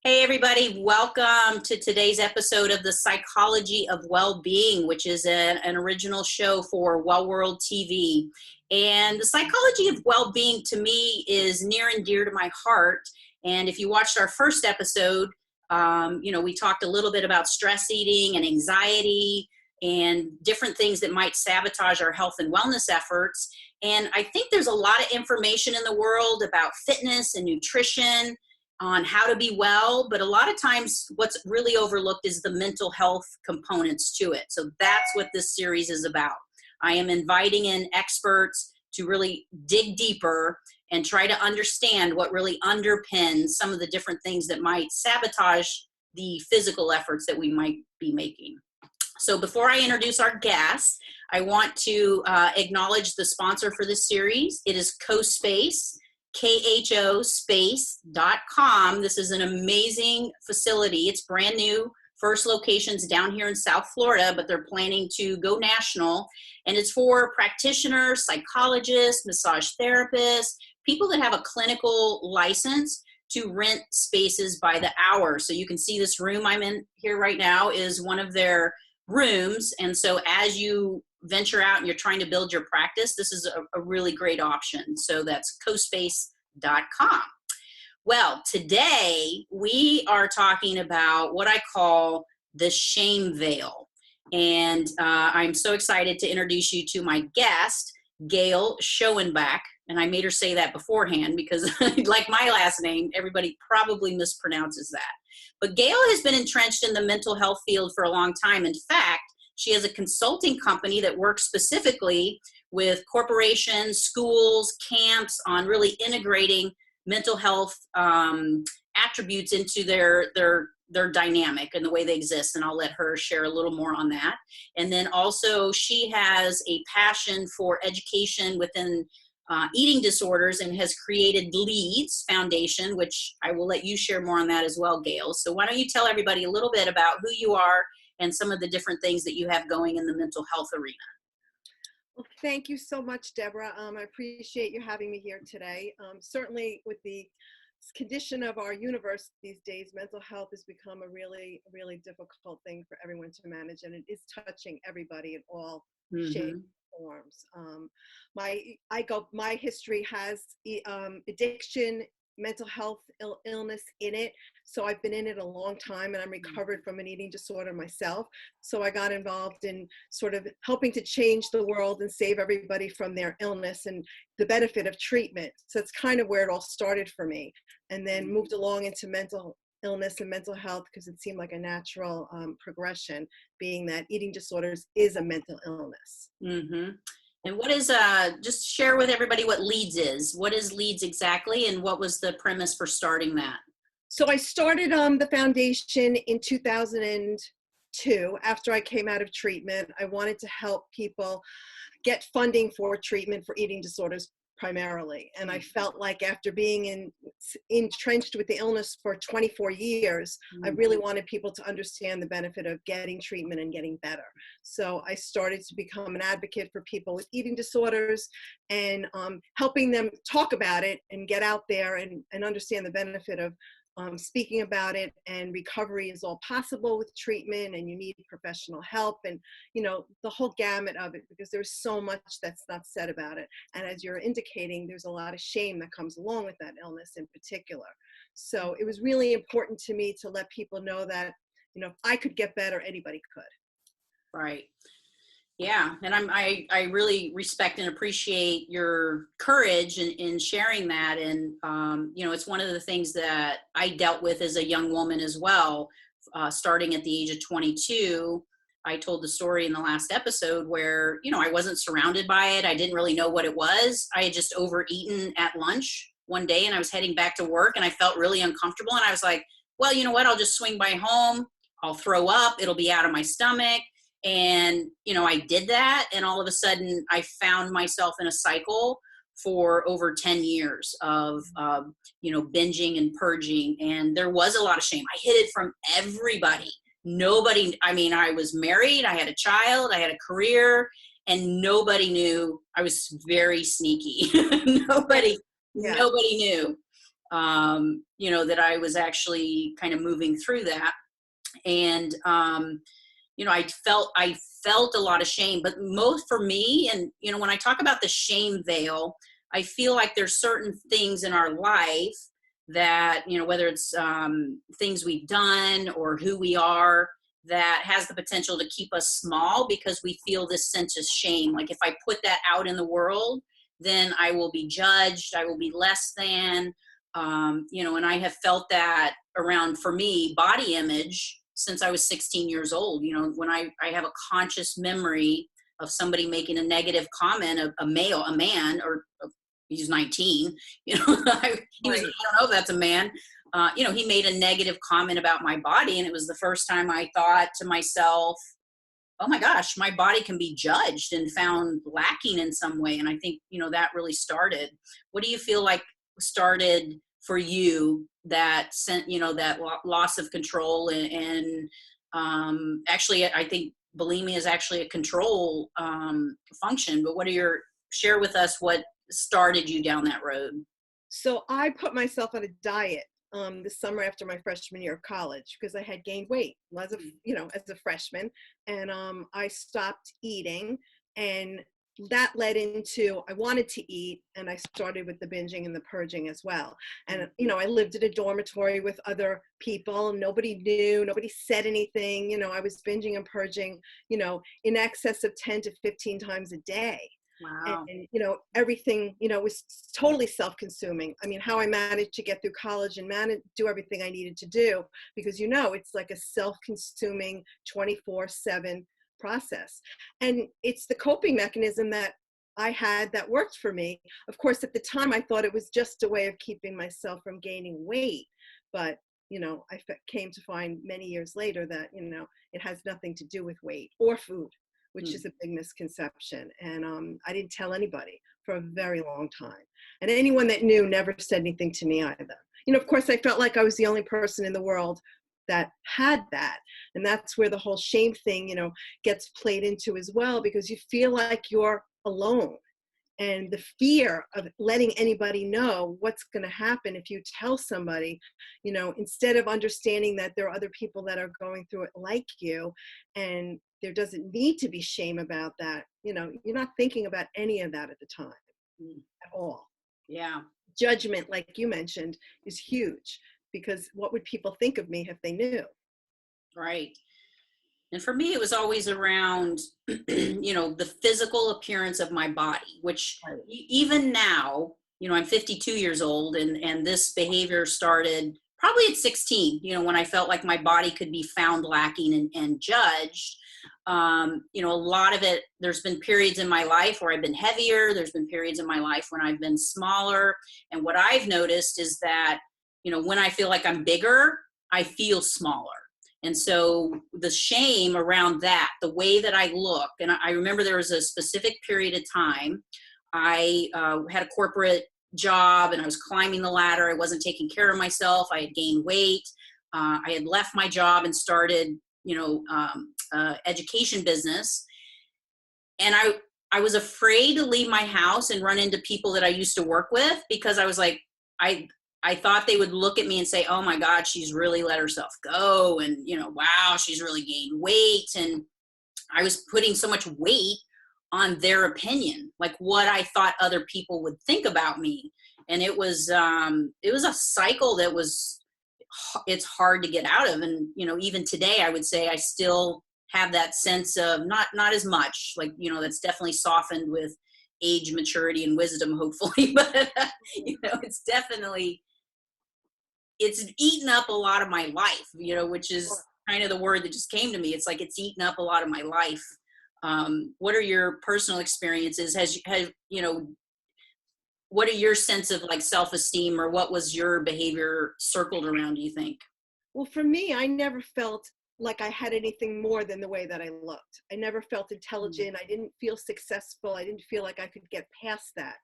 Hey everybody, welcome to today's episode of the Psychology of Wellbeing, which is an original show for Well World TV. And the psychology of well-being to me is near and dear to my heart. And if you watched our first episode, we talked a little bit about stress eating and anxiety and different things that might sabotage our health and wellness efforts. And I think there's a lot of information in the world about fitness and nutrition on how to be well, but a lot of times what's really overlooked is the mental health components to it. So that's what this series is about. I am inviting in experts to really dig deeper and try to understand what really underpins some of the different things that might sabotage the physical efforts that we might be making. So before I introduce our guest, I want to acknowledge the sponsor for this series. It is CoSpace. KHOSpace.com. This is an amazing facility. It's brand new. First location's down here in South Florida, but they're planning to go national. And it's for practitioners, psychologists, massage therapists, people that have a clinical license to rent spaces by the hour. So you can see this room I'm in here right now is one of their rooms. And so as you venture out and you're trying to build your practice, this is a really great option. So that's cospace.com. Well, today we are talking about what I call the shame veil. And I'm so excited to introduce you to my guest, Gail Schoenbach. And I made her say that beforehand because like my last name, everybody probably mispronounces that. But Gail has been entrenched in the mental health field for a long time. In fact, she has a consulting company that works specifically with corporations, schools, camps on really integrating mental health attributes into their dynamic and the way they exist. And I'll let her share a little more on that. And then also she has a passion for education within eating disorders and has created LEADS Foundation, which I will let you share more on that as well, Gail. So why don't you tell everybody a little bit about who you are and some of the different things that you have going in the mental health arena. Well, thank you so much, Deborah. I appreciate you having me here today. Certainly with the condition of our universe these days, mental health has become a really, really difficult thing for everyone to manage, and it is touching everybody in all shapes. Forms. My history has addiction, mental health illness in it. So I've been in it a long time, and I'm recovered from an eating disorder myself. So I got involved in sort of helping to change the world and save everybody from their illness and the benefit of treatment. So it's kind of where it all started for me, and then moved along into mental illness and mental health because it seemed like a natural progression, being that eating disorders is a mental illness. And what is, just share with everybody what LEADS is. What is LEADS exactly, and what was the premise for starting that? So I started the foundation in 2002 after I came out of treatment. I wanted to help people get funding for treatment for eating disorders primarily. And I felt like after being entrenched with the illness for 24 years, I really wanted people to understand the benefit of getting treatment and getting better. So I started to become an advocate for people with eating disorders and helping them talk about it and get out there and understand the benefit of speaking about it, and recovery is all possible with treatment, and you need professional help, and the whole gamut of it, because there's so much that's not said about it. And as you're indicating, there's a lot of shame that comes along with that illness in particular. So it was really important to me to let people know that if I could get better, anybody could. Right. Yeah, and I really respect and appreciate your courage in sharing that. And it's one of the things that I dealt with as a young woman as well. Starting at the age of 22, I told the story in the last episode where I wasn't surrounded by it. I didn't really know what it was. I had just overeaten at lunch one day, and I was heading back to work, and I felt really uncomfortable. And I was like, well, you know what? I'll just swing by home. I'll throw up. It'll be out of my stomach. And, I did that, and all of a sudden I found myself in a cycle for over 10 years of, binging and purging. And there was a lot of shame. I hid it from everybody. Nobody, I was married, I had a child, I had a career, and nobody knew. I was very sneaky. Nobody knew. that I was actually kind of moving through that. And, I felt a lot of shame, but most for me, and, when I talk about the shame veil, I feel like there's certain things in our life that, whether it's things we've done or who we are, that has the potential to keep us small because we feel this sense of shame. Like if I put that out in the world, then I will be judged, I will be less than, and I have felt that around, for me, body image since I was 16 years old. When I have a conscious memory of somebody making a negative comment, a man, or he's 19, he was, I Right. don't know if that's a man, he made a negative comment about my body. And it was the first time I thought to myself, oh my gosh, my body can be judged and found lacking in some way. And I think, that really started. What do you feel like started for you that sent, that loss of control? And actually, I think bulimia is actually a control function, but share with us what started you down that road? So I put myself on a diet this summer after my freshman year of college because I had gained weight as a freshman, and I stopped eating, and that led into I wanted to eat, and I started with the binging and the purging as well. And I lived in a dormitory with other people, and nobody knew, nobody said anything. I was binging and purging, in excess of 10 to 15 times a day. Wow. And everything was totally self-consuming. I mean, how I managed to get through college and do everything I needed to do, because it's like a self-consuming 24/7 process, and it's the coping mechanism that I had that worked for me. Of course, at the time I thought it was just a way of keeping myself from gaining weight, but came to find many years later that it has nothing to do with weight or food, which is a big misconception. And I didn't tell anybody for a very long time. And anyone that knew never said anything to me either. Of course, I felt like I was the only person in the world that had that. And that's where the whole shame thing, gets played into as well, because you feel like you're alone. And the fear of letting anybody know what's going to happen if you tell somebody, instead of understanding that there are other people that are going through it like you, and there doesn't need to be shame about that. You're not thinking about any of that at the time at all. Yeah. Judgment, like you mentioned, is huge, because what would people think of me if they knew? Right. And for me, it was always around, the physical appearance of my body, which Right. even now, I'm 52 years old, and this behavior started probably at 16, when I felt like my body could be found lacking and judged. A lot of it, there's been periods in my life where I've been heavier. There's been periods in my life when I've been smaller. And what I've noticed is that, when I feel like I'm bigger, I feel smaller. And so the shame around that, the way that I look, and I remember there was a specific period of time, I had a corporate job and I was climbing the ladder. I wasn't taking care of myself. I had gained weight. I had left my job and started, education business. And I was afraid to leave my house and run into people that I used to work with, because I was like, I thought they would look at me and say, oh my God, she's really let herself go. And, wow, she's really gained weight. And I was putting so much weight on their opinion, like what I thought other people would think about me. And it was a cycle that it's hard to get out of. And, even today, I would say I still have that sense of not as much, like, that's definitely softened with age, maturity, and wisdom, hopefully. But, it's eaten up a lot of my life, which is kind of the word that just came to me. It's like it's eaten up a lot of my life. What are your personal experiences? What are your sense of like self-esteem, or what was your behavior circled around, do you think? Well, for me, I never felt like I had anything more than the way that I looked. I never felt intelligent. I didn't feel successful. I didn't feel like I could get past that.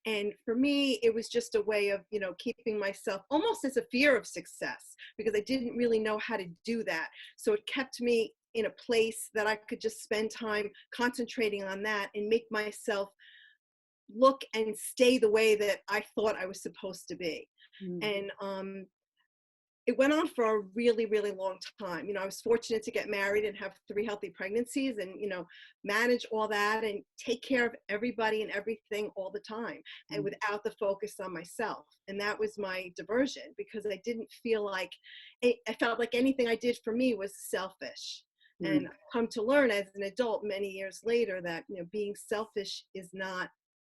And for me, it was just a way of, keeping myself almost as a fear of success, because I didn't really know how to do that. So it kept me in a place that I could just spend time concentrating on that and make myself look and stay the way that I thought I was supposed to be. And it went on for a really, really long time. I was fortunate to get married and have 3 healthy pregnancies and, manage all that and take care of everybody and everything all the time, and without the focus on myself. And that was my diversion, because I didn't feel like, I felt like anything I did for me was selfish. And I've come to learn as an adult many years later that, being selfish is not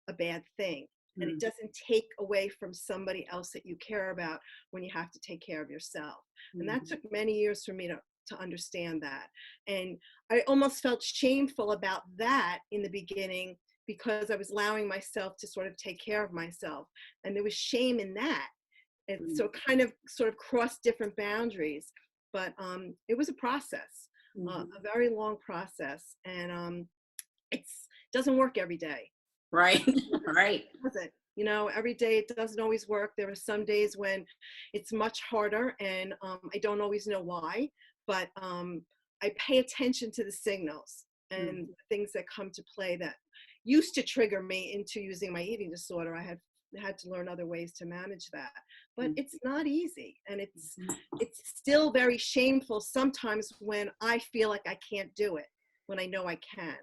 a bad thing. And it doesn't take away from somebody else that you care about when you have to take care of yourself. And that took many years for me to understand that. And I almost felt shameful about that in the beginning, because I was allowing myself to sort of take care of myself. And there was shame in that. And so it kind of sort of crossed different boundaries. But it was a process, a very long process. And it doesn't work every day. Right. Right. It doesn't. Every day it doesn't always work. There are some days when it's much harder, and I don't always know why, but I pay attention to the signals and things that come to play that used to trigger me into using my eating disorder. I had to learn other ways to manage that, but it's not easy, and it's still very shameful sometimes when I feel like I can't do it when I know I can,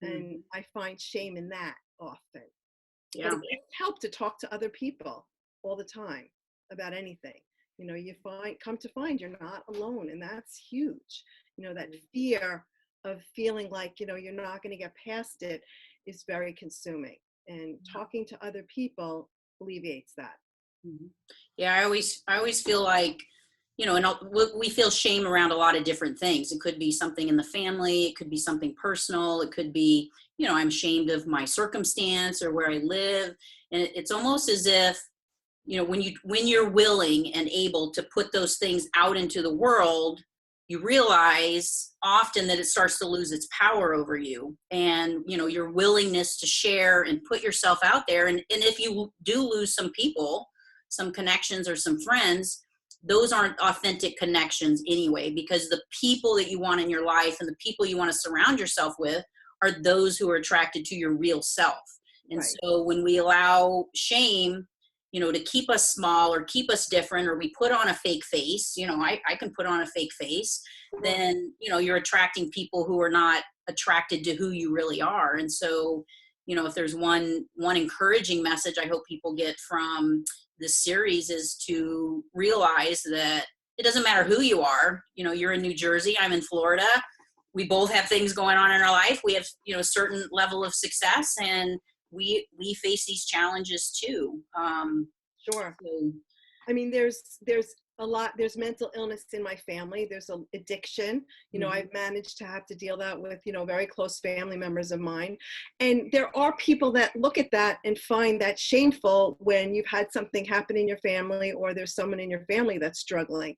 and I find shame in that often. Yeah. But it helps to talk to other people all the time about anything. You come to find you're not alone, and that's huge. That fear of feeling like, you're not going to get past it is very consuming, and talking to other people alleviates that. Yeah, I always feel like, and we feel shame around a lot of different things. It could be something in the family. It could be something personal. It could be, I'm ashamed of my circumstance or where I live. And it's almost as if, when you're willing and able to put those things out into the world, you realize often that it starts to lose its power over you, and, your willingness to share and put yourself out there. And if you do lose some people, some connections or some friends, those aren't authentic connections anyway, because the people that you want in your life and the people you want to surround yourself with are those who are attracted to your real self. And so when we allow shame, to keep us small or keep us different, or we put on a fake face, I can put on a fake face, then, you're attracting people who are not attracted to who you really are. And so, if there's one encouraging message I hope people get from this series is to realize that it doesn't matter who you are. You're in New Jersey, I'm in Florida. We both have things going on in our life. We have, a certain level of success, and we face these challenges too. Sure. So, I mean, there's there's mental illness in my family. There's an addiction. I've managed to have to deal that with, very close family members of mine. And there are people that look at that and find that shameful when you've had something happen in your family, or there's someone in your family that's struggling.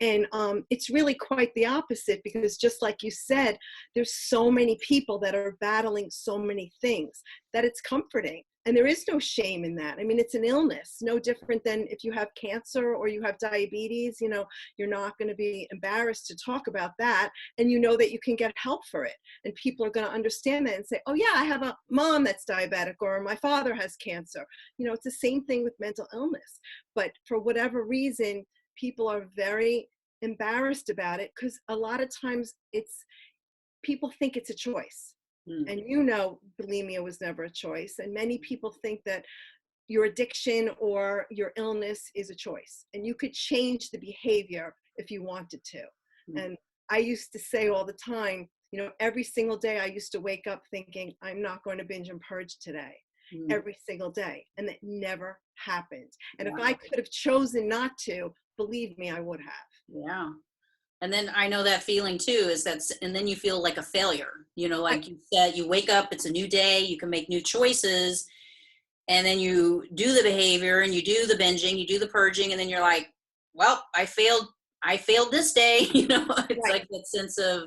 And it's really quite the opposite, because just like you said, there's so many people that are battling so many things that it's comforting. And there is no shame in that. I mean, it's an illness, no different than if you have cancer or you have diabetes. You're not going to be embarrassed to talk about that. And that you can get help for it. And people are going to understand that and say, oh yeah, I have a mom that's diabetic, or my father has cancer. It's the same thing with mental illness. But for whatever reason, people are very embarrassed about it, because a lot of times people think it's a choice. And bulimia was never a choice. And many people think that your addiction or your illness is a choice, and you could change the behavior if you wanted to. And I used to say all the time, every single day I used to wake up thinking, I'm not going to binge and purge today. Every single day. And that never happened. And if I could have chosen not to, believe me, I would have. Yeah. And then I know that feeling too, and then you feel like a failure, like you said, you wake up, it's a new day, you can make new choices, and then you do the behavior and you do the binging, you do the purging, and then you're like, well, I failed this day. It's like that sense of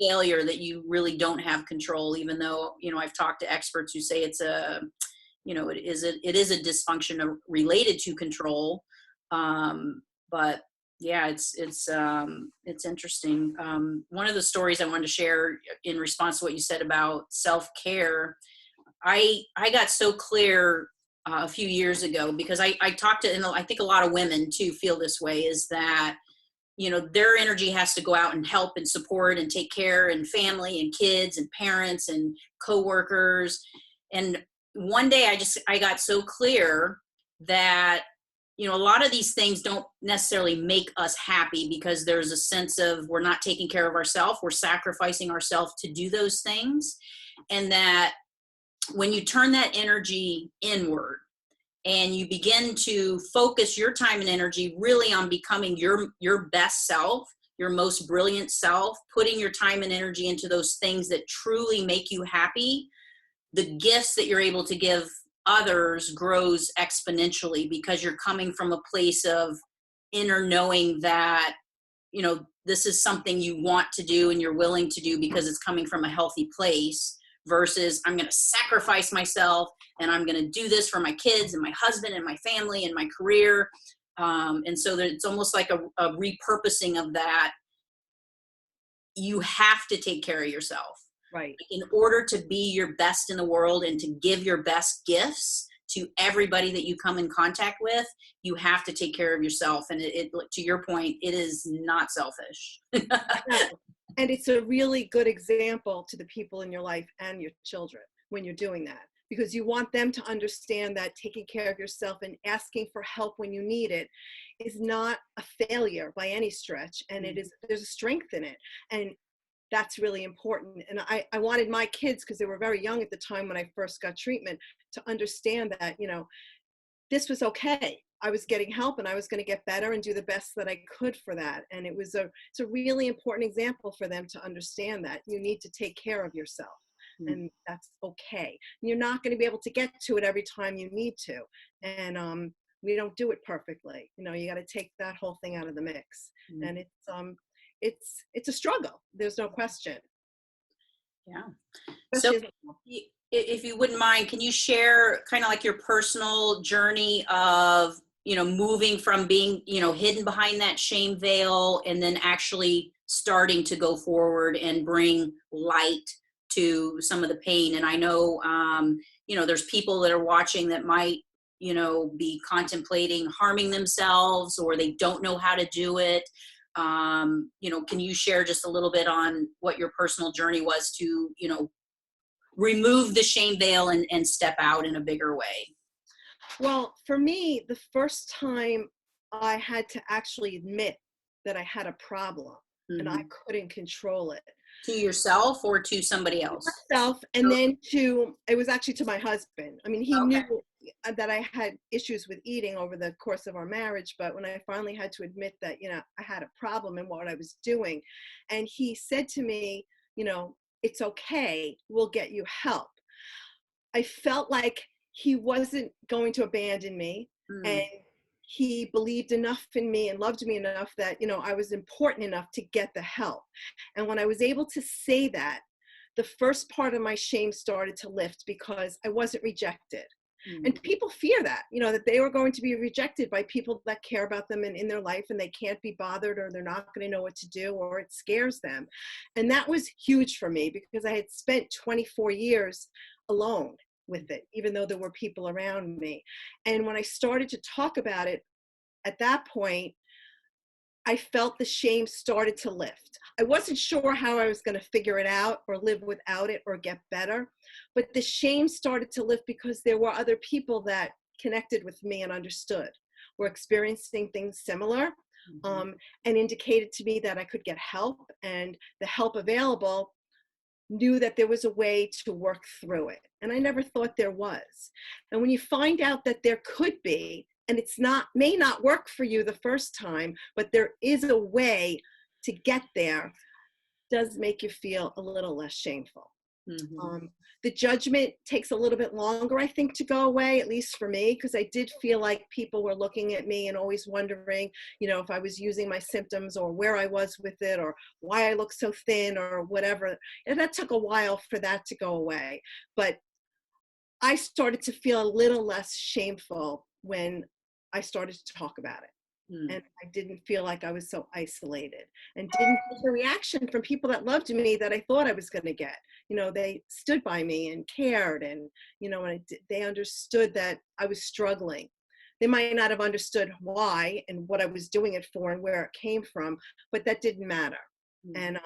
failure, that you really don't have control, even though, I've talked to experts who say it's it is a dysfunction related to control. But yeah, it's interesting. One of the stories I wanted to share in response to what you said about self-care, I got so clear a few years ago, because I talked to, and I think a lot of women too feel this way, is that, you know, their energy has to go out and help and support and take care, and family and kids and parents and coworkers. And one day I got so clear that, you know, a lot of these things don't necessarily make us happy, because there's a sense of we're not taking care of ourselves, we're sacrificing ourselves to do those things. And that when you turn that energy inward and you begin to focus your time and energy really on becoming your best self, your most brilliant self, putting your time and energy into those things that truly make you happy, the gifts that you're able to give others grows exponentially, because you're coming from a place of inner knowing that, you know, this is something you want to do and you're willing to do because it's coming from a healthy place, versus I'm going to sacrifice myself and I'm going to do this for my kids and my husband and my family and my career. And so that it's almost like a repurposing of that. You have to take care of yourself. Right. In order to be your best in the world and to give your best gifts to everybody that you come in contact with, you have to take care of yourself. And it to your point, it is not selfish. And it's a really good example to the people in your life and your children when you're doing that, because you want them to understand that taking care of yourself and asking for help when you need it is not a failure by any stretch. And it is, there's a strength in it. And that's really important. And I wanted my kids, because they were very young at the time when I first got treatment, to understand that, you know, this was okay. I was getting help and I was going to get better and do the best that I could for that. And it's a really important example for them to understand that you need to take care of yourself. And that's okay. And you're not going to be able to get to it every time you need to. And we don't do it perfectly. You know, you got to take that whole thing out of the mix. And it's a struggle. There's no question. Yeah. So if you wouldn't mind, can you share kind of like your personal journey of, you know, moving from being, you know, hidden behind that shame veil and then actually starting to go forward and bring light to some of the pain? And I know, you know, there's people that are watching that might, you know, be contemplating harming themselves, or they don't know how to do it. You know, can you share just a little bit on what your personal journey was to, you know, remove the shame veil and step out in a bigger way? Well, for me, the first time I had to actually admit that I had a problem and I couldn't control it. To yourself or to somebody else? Myself, and then it was actually to my husband. I mean, he knew that I had issues with eating over the course of our marriage, but when I finally had to admit that, you know, I had a problem in what I was doing, and he said to me, you know, it's okay, we'll get you help. I felt like he wasn't going to abandon me, and he believed enough in me and loved me enough that, you know, I was important enough to get the help. And when I was able to say that, the first part of my shame started to lift, because I wasn't rejected. And people fear that, you know, that they were going to be rejected by people that care about them and in their life, and they can't be bothered, or they're not going to know what to do, or it scares them. And that was huge for me, because I had spent 24 years alone with it, even though there were people around me. And when I started to talk about it, at that point, I felt the shame started to lift. I wasn't sure how I was going to figure it out or live without it or get better, but the shame started to lift because there were other people that connected with me and understood, were experiencing things similar, and indicated to me that I could get help, and the help available knew that there was a way to work through it. And I never thought there was. And when you find out that there could be, and may not work for you the first time, but there is a way to get there, does make you feel a little less shameful. The judgment takes a little bit longer, I think, to go away, at least for me, because I did feel like people were looking at me and always wondering, you know, if I was using my symptoms, or where I was with it, or why I look so thin, or whatever. And that took a while for that to go away. But I started to feel a little less shameful when I started to talk about it. And I didn't feel like I was so isolated, and didn't get the reaction from people that loved me that I thought I was going to get. They stood by me and cared, and, they understood that I was struggling. They might not have understood why and what I was doing it for and where it came from, but that didn't matter. And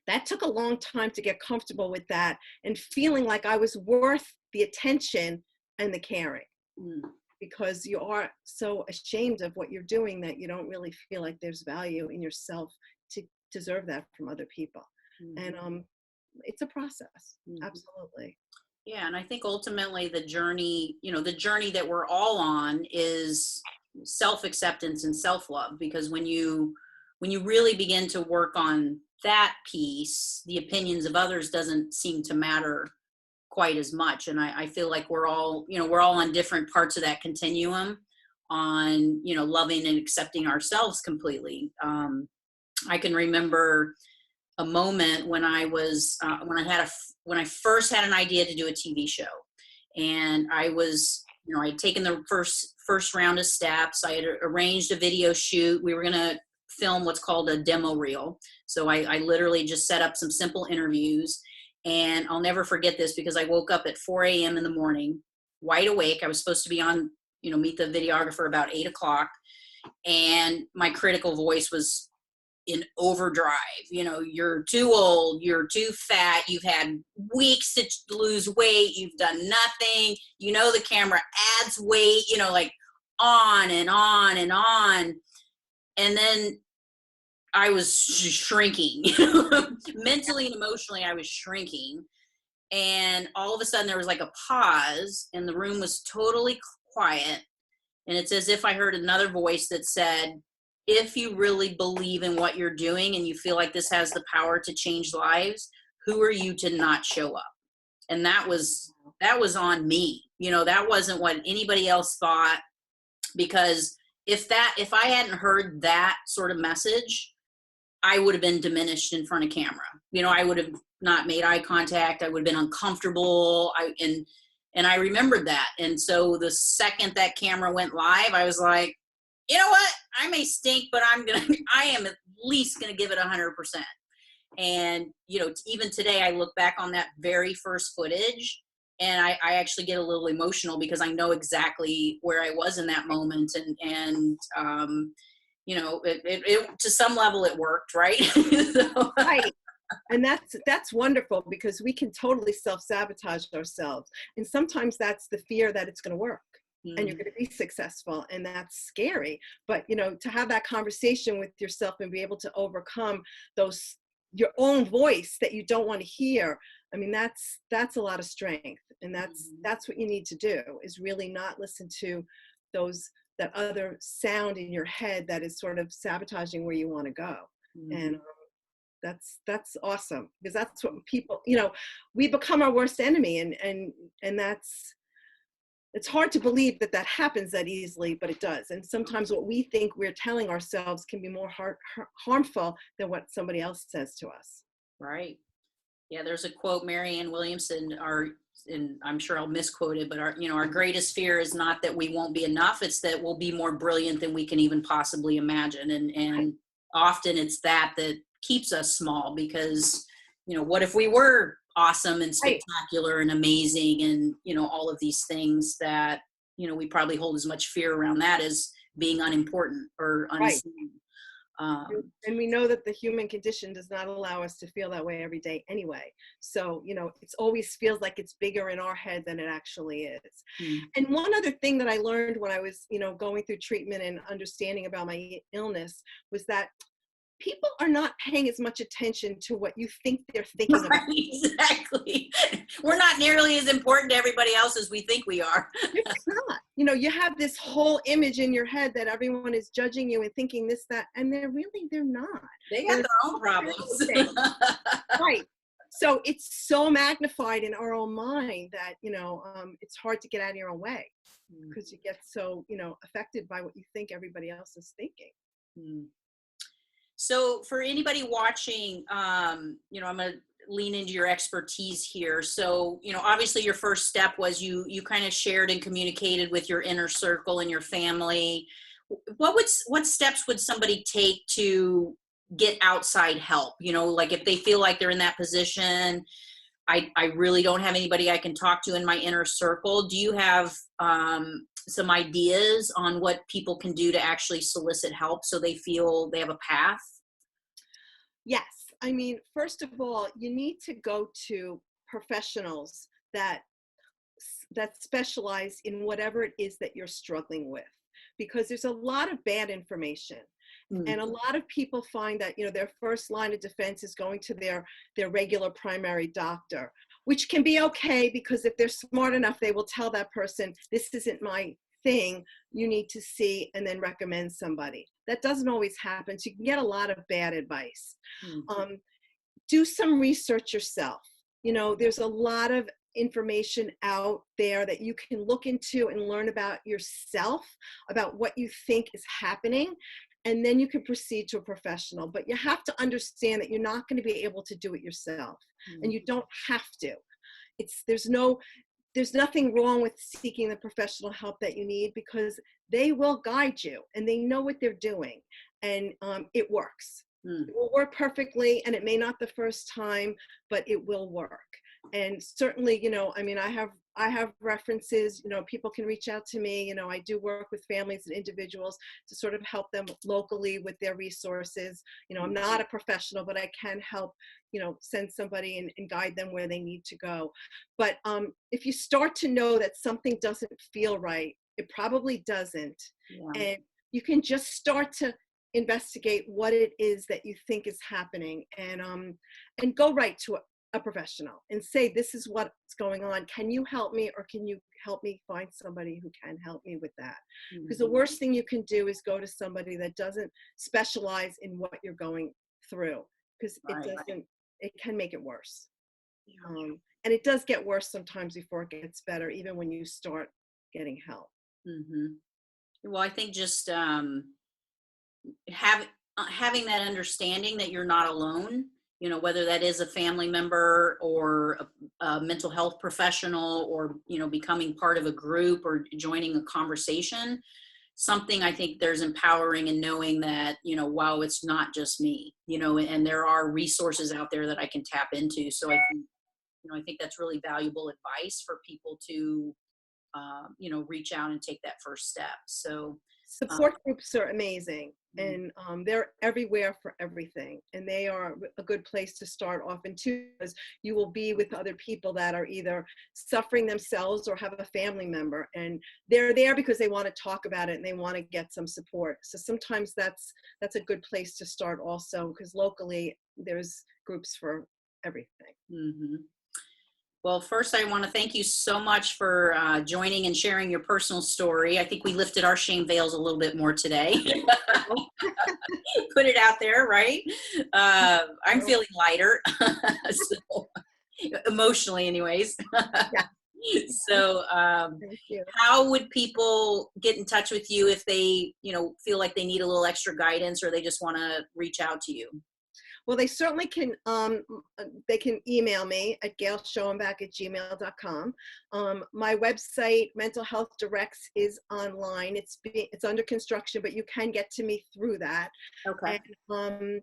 that took a long time to get comfortable with that and feeling like I was worth the attention and the caring. Because you are so ashamed of what you're doing that you don't really feel like there's value in yourself to deserve that from other people. And it's a process. Absolutely. Yeah, and I think ultimately the journey that we're all on is self-acceptance and self-love, because when you really begin to work on that piece, the opinions of others doesn't seem to matter quite as much. And I feel like we're all on different parts of that continuum on, loving and accepting ourselves completely. I can remember a moment when I was, when I first had an idea to do a TV show, and I was, I'd taken the first round of steps. I had arranged a video shoot. We were going to film what's called a demo reel. So I literally just set up some simple interviews. And I'll never forget this, because I woke up at 4 a.m. in the morning, wide awake. I was supposed to be on, meet the videographer about 8 o'clock. And my critical voice was in overdrive. You're too old, you're too fat, you've had weeks to lose weight, you've done nothing. The camera adds weight, like on and on and on. And then I was shrinking, mentally and emotionally, I was shrinking. And all of a sudden there was like a pause, and the room was totally quiet. And it's as if I heard another voice that said, if you really believe in what you're doing and you feel like this has the power to change lives, who are you to not show up? And that was on me. That wasn't what anybody else thought, because if I hadn't heard that sort of message, I would have been diminished in front of camera. I would have not made eye contact. I would have been uncomfortable. And I remembered that. And so the second that camera went live, I was like, you know what? I may stink, but I am at least going to give it 100%. And, even today I look back on that very first footage, and I actually get a little emotional, because I know exactly where I was in that moment. And it to some level it worked, right? So. Right. And that's wonderful, because we can totally self-sabotage ourselves. And sometimes that's the fear that it's going to work and you're going to be successful. And that's scary. But, to have that conversation with yourself and be able to overcome your own voice that you don't want to hear. I mean, that's a lot of strength. And that's what you need to do, is really not listen to that other sound in your head that is sort of sabotaging where you want to go. And that's awesome, because that's what people, we become our worst enemy, and it's hard to believe that happens that easily, but it does. And sometimes what we think we're telling ourselves can be more harmful than what somebody else says to us. Right. Yeah, there's a quote, Marianne Williamson, and I'm sure I'll misquote it, but our greatest fear is not that we won't be enough, it's that we'll be more brilliant than we can even possibly imagine. And often it's that keeps us small, because, what if we were awesome and spectacular and amazing, and, all of these things that, we probably hold as much fear around that as being unimportant or unseen. And we know that the human condition does not allow us to feel that way every day anyway. So, it always feels like it's bigger in our head than it actually is. And one other thing that I learned when I was, going through treatment and understanding about my illness was that people are not paying as much attention to what you think they're thinking about. Exactly. We're not nearly as important to everybody else as we think we are. It's not. You have this whole image in your head that everyone is judging you and thinking this, that, and they're not. They got their own problems. Right. So it's so magnified in our own mind that, it's hard to get out of your own way, because you get so, affected by what you think everybody else is thinking. So for anybody watching, I'm going to lean into your expertise here. So, obviously your first step was you kind of shared and communicated with your inner circle and your family. what steps would somebody take to get outside help? Like if they feel like they're in that position, I really don't have anybody I can talk to in my inner circle. Do you have some ideas on what people can do to actually solicit help so they feel they have a path? Yes. I mean, first of all, you need to go to professionals that specialize in whatever it is that you're struggling with, because there's a lot of bad information. Mm. And a lot of people find that, their first line of defense is going to their regular primary doctor, which can be okay, because if they're smart enough, they will tell that person, this isn't my thing, you need to see, and then recommend somebody. That doesn't always happen. So you can get a lot of bad advice. Mm. Do some research yourself. There's a lot of information out there that you can look into and learn about yourself, about what you think is happening, and then you can proceed to a professional. But you have to understand that you're not going to be able to do it yourself, and you don't have to. There's nothing wrong with seeking the professional help that you need, because they will guide you and they know what they're doing, and it works. It will work perfectly, and it may not the first time, but it will work. And certainly, I have references, people can reach out to me. I do work with families and individuals to sort of help them locally with their resources. I'm not a professional, but I can help, send somebody and guide them where they need to go. But if you start to know that something doesn't feel right, it probably doesn't. Yeah. And you can just start to investigate what it is that you think is happening, and go right to a professional and say, this is what's going on. Can you help me, or can you help me find somebody who can help me with that? Because the worst thing you can do is go to somebody that doesn't specialize in what you're going through, because it can make it worse. And it does get worse sometimes before it gets better, even when you start getting help. Well, I think just having that understanding that you're not alone, whether that is a family member or a mental health professional, or, becoming part of a group or joining a conversation, something I think there's empowering in knowing that, wow, it's not just me, and there are resources out there that I can tap into. So I think that's really valuable advice for people to, reach out and take that first step. So support groups are amazing, and they're everywhere for everything, and they are a good place to start off in too, because you will be with other people that are either suffering themselves or have a family member, and they're there because they want to talk about it and they want to get some support. So sometimes that's a good place to start also, because locally there's groups for everything. Well, first, I want to thank you so much for joining and sharing your personal story. I think we lifted our shame veils a little bit more today. Put it out there, right? I'm feeling lighter, so, emotionally anyways. Yeah. So Thank you. how would people get in touch with you if they, feel like they need a little extra guidance, or they just want to reach out to you? Well, they certainly can, they can email me at gailschoenbach@gmail.com. My website, Mental Health Directs, is online. It's under construction, but you can get to me through that. Okay. And,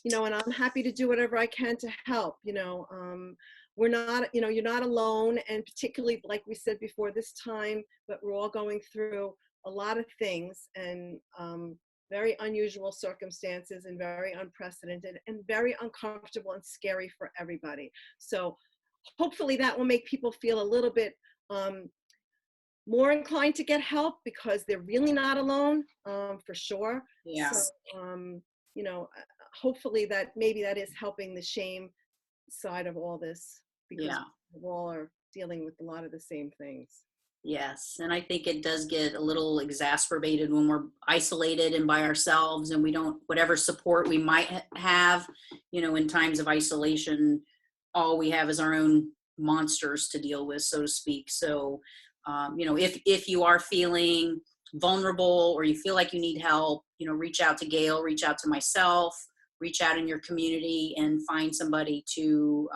and I'm happy to do whatever I can to help. We're not, you're not alone. And particularly, like we said before, this time, but we're all going through a lot of things, and very unusual circumstances, and very unprecedented, and very uncomfortable and scary for everybody. So hopefully that will make people feel a little bit more inclined to get help, because they're really not alone, for sure. Yeah. So, hopefully maybe that is helping the shame side of all this, because we all are dealing with a lot of the same things. Yes, and I think it does get a little exacerbated when we're isolated and by ourselves, and we don't, whatever support we might have, in times of isolation, all we have is our own monsters to deal with, so to speak. So, if you are feeling vulnerable, or you feel like you need help, reach out to Gail, reach out to myself, reach out in your community and find somebody to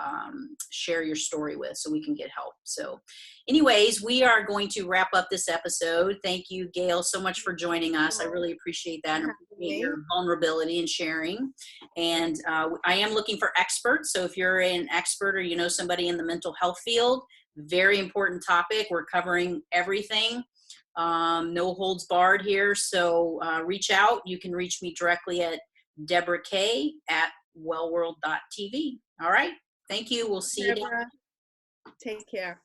share your story with so we can get help. So anyways, we are going to wrap up this episode. Thank you, Gail, so much for joining us. I really appreciate that and appreciate your vulnerability and sharing. And I am looking for experts. So if you're an expert or you know somebody in the mental health field, very important topic. We're covering everything. No holds barred here. So reach out. You can reach me directly at Debra K at wellworld.tv. All right. Thank you. We'll see you. Take care.